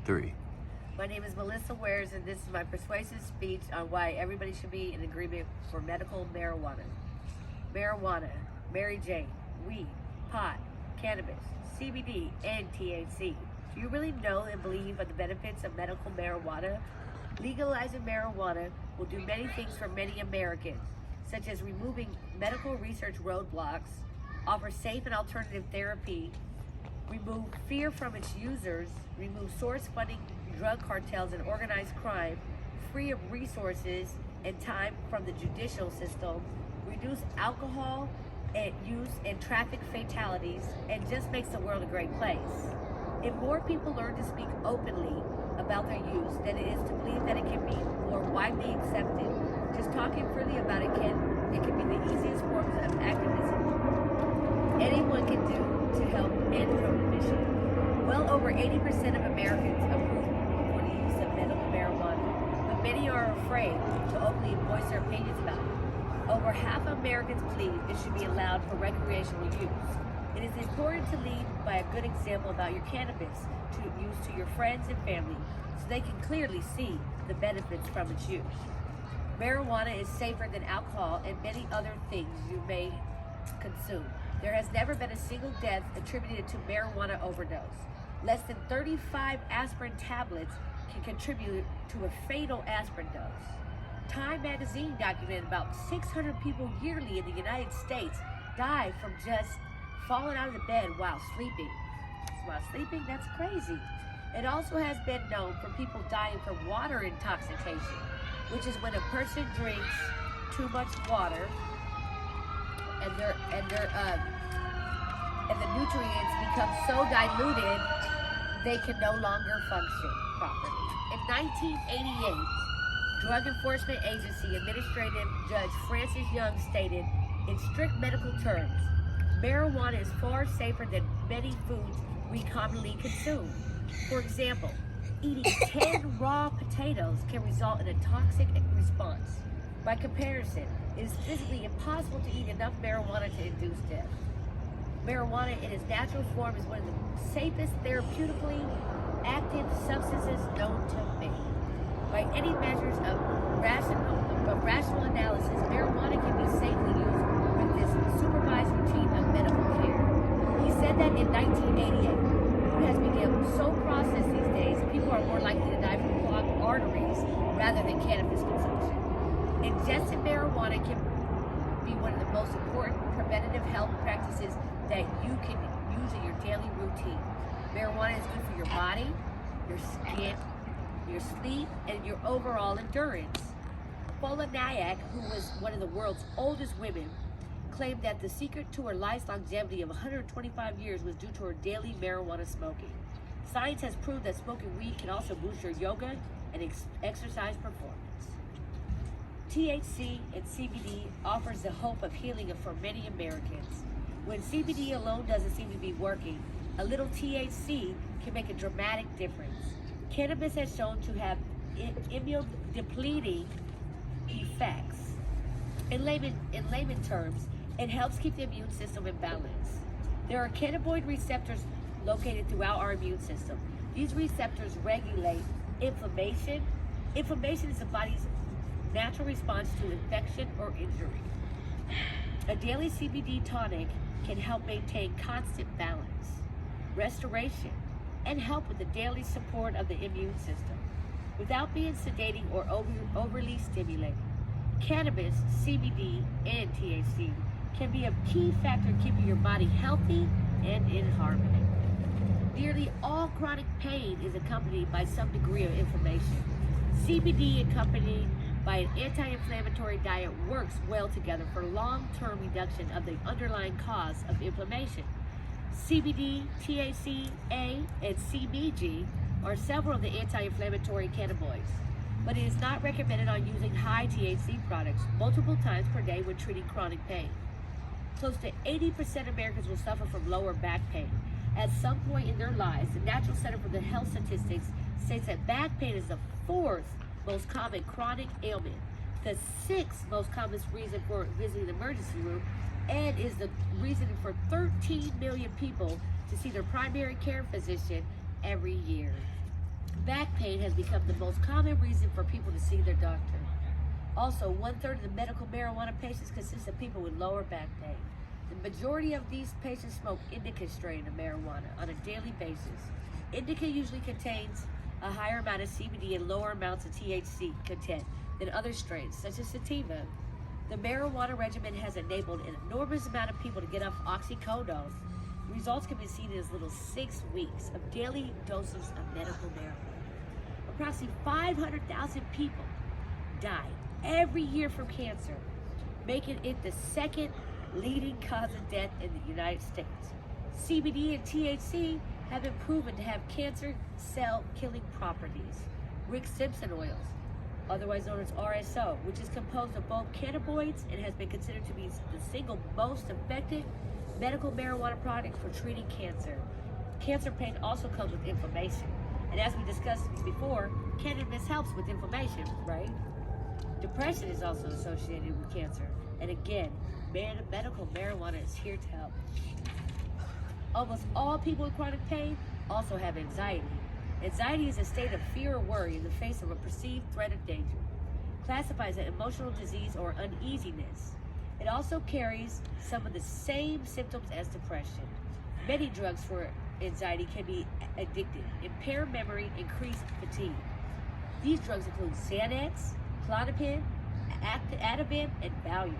3. My name is Melissa Wares, and this is my persuasive speech on why everybody should be in agreement for medical marijuana. Marijuana, Mary Jane, weed, pot, cannabis, CBD, and THC. Do you really know and believe in the benefits of medical marijuana? Legalizing marijuana will do many things for many Americans, such as removing medical research roadblocks, offer safe and alternative therapy, remove fear from its users, remove source funding drug cartels and organized crime, free of resources and time from the judicial system, reduce alcohol and use and traffic fatalities, and just makes the world a great place. If more people learn to speak openly about their use than it is to believe that it can be more widely accepted, just talking freely about it can be the easiest forms of activism anyone can do to help end prohibition. Well over 80% of Americans approve for the use of medical marijuana, but many are afraid to openly voice their opinions about it. Over half of Americans believe it should be allowed for recreational use. It is important to lead by a good example about your cannabis to use to your friends and family so they can clearly see the benefits from its use. Marijuana is safer than alcohol and many other things you may consume. There has never been a single death attributed to marijuana overdose. Less than 35 aspirin tablets can contribute to a fatal aspirin dose. Time magazine documented about 600 people yearly in the United States die from just falling out of the bed while sleeping. That's crazy. It also has been known for people dying from water intoxication, which is when a person drinks too much water and the nutrients become so diluted they can no longer function properly. In 1988, Drug Enforcement Agency Administrative Judge Francis Young stated, in strict medical terms, marijuana is far safer than many foods we commonly consume. For example, eating 10 raw potatoes can result in a toxic response. By comparison, it is physically impossible to eat enough marijuana to induce death. Marijuana in its natural form is one of the safest therapeutically active substances known to man. By any measures of rational analysis, marijuana can be safely used with this supervised routine of medical care. He said that in 1988, food has become so processed these days, people are more likely to die from clogged arteries rather than cannabis consumption. Ingesting marijuana can be one of the most important preventative health practices that you can use in your daily routine. Marijuana is good for your body, your skin, your sleep, and your overall endurance. Paula Nyack, who was one of the world's oldest women, claimed that the secret to her life's longevity of 125 years was due to her daily marijuana smoking. Science has proved that smoking weed can also boost your yoga and exercise performance. THC and CBD offers the hope of healing for many Americans. When CBD alone doesn't seem to be working, a little THC can make a dramatic difference. Cannabis has shown to have immune-depleting effects. In layman terms, it helps keep the immune system in balance. There are cannabinoid receptors located throughout our immune system. These receptors regulate inflammation. Inflammation is the body's natural response to infection or injury. A daily CBD tonic can help maintain constant balance, restoration, and help with the daily support of the immune system without being sedating or overly stimulating. Cannabis, CBD, and THC can be a key factor in keeping your body healthy and in harmony. Nearly all chronic pain is accompanied by some degree of inflammation. CBD, accompanied by an anti-inflammatory diet, works well together for long-term reduction of the underlying cause of inflammation. CBD, THC, A, and CBG are several of the anti-inflammatory cannabinoids, but it is not recommended on using high THC products multiple times per day when treating chronic pain. Close to 80% of Americans will suffer from lower back pain at some point in their lives. The National Center for the Health Statistics states that back pain is the 4th most common chronic ailment, the 6th most common reason for visiting the emergency room, and is the reason for 13 million people to see their primary care physician every year. Back pain has become the most common reason for people to see their doctor. Also, 1/3 of the medical marijuana patients consist of people with lower back pain. The majority of these patients smoke indica strain of marijuana on a daily basis. Indica usually contains a higher amount of CBD and lower amounts of THC content than other strains, such as sativa. The marijuana regimen has enabled an enormous amount of people to get off oxycodone. Results can be seen in as little as 6 weeks of daily doses of medical marijuana. Approximately 500,000 people die every year from cancer, making it the second leading cause of death in the United States. CBD and THC have been proven to have cancer cell killing properties. Rick Simpson oils, otherwise known as RSO, which is composed of both cannabinoids and has been considered to be the single most effective medical marijuana product for treating cancer. Cancer pain also comes with inflammation. And as we discussed before, cannabis helps with inflammation, right? Depression is also associated with cancer. And again, medical marijuana is here to help. Almost all people with chronic pain also have anxiety. Anxiety is a state of fear or worry in the face of a perceived threat of danger. Classified as an emotional disease or uneasiness. It also carries some of the same symptoms as depression. Many drugs for anxiety can be addictive, impair memory, increase fatigue. These drugs include Xanax, Klonopin, Ativan, and Valium.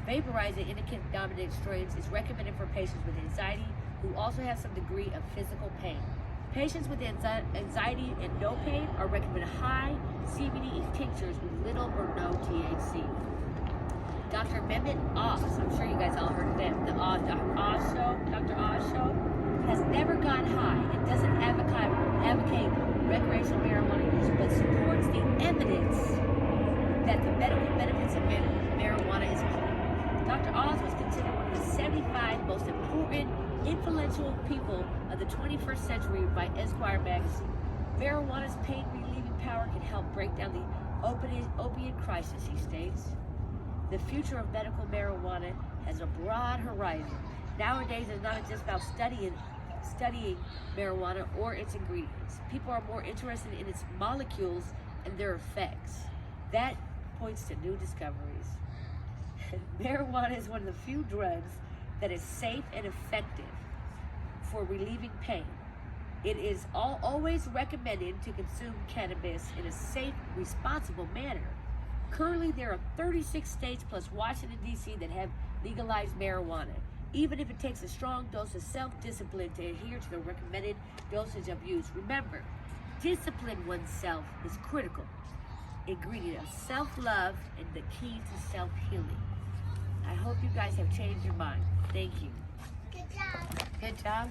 Vaporizing indica-dominant strains is recommended for patients with anxiety who also have some degree of physical pain. Patients with anxiety and no pain are recommended high CBD tinctures with little or no THC. Dr. Mehmet Oz, I'm sure you guys all heard of him, the Dr. Oz show, has never gone high and doesn't advocate recreational marijuana use, but supports the evidence that the medical benefits of marijuana is clear. Dr. Oz was considered one of the 75 most important, influential people of the 21st century by Esquire magazine. Marijuana's pain-relieving power can help break down the opiate crisis, he states. The future of medical marijuana has a broad horizon. Nowadays, it's not just about studying marijuana or its ingredients. People are more interested in its molecules and their effects. That points to new discoveries. Marijuana is one of the few drugs that is safe and effective for relieving pain. It is always recommended to consume cannabis in a safe, responsible manner. Currently, there are 36 states plus Washington, D.C. that have legalized marijuana, even if it takes a strong dose of self-discipline to adhere to the recommended dosage of use. Remember, discipline oneself is critical ingredient of self-love and the key to self-healing. I hope you guys have changed your mind. Thank you. Good job. Good job.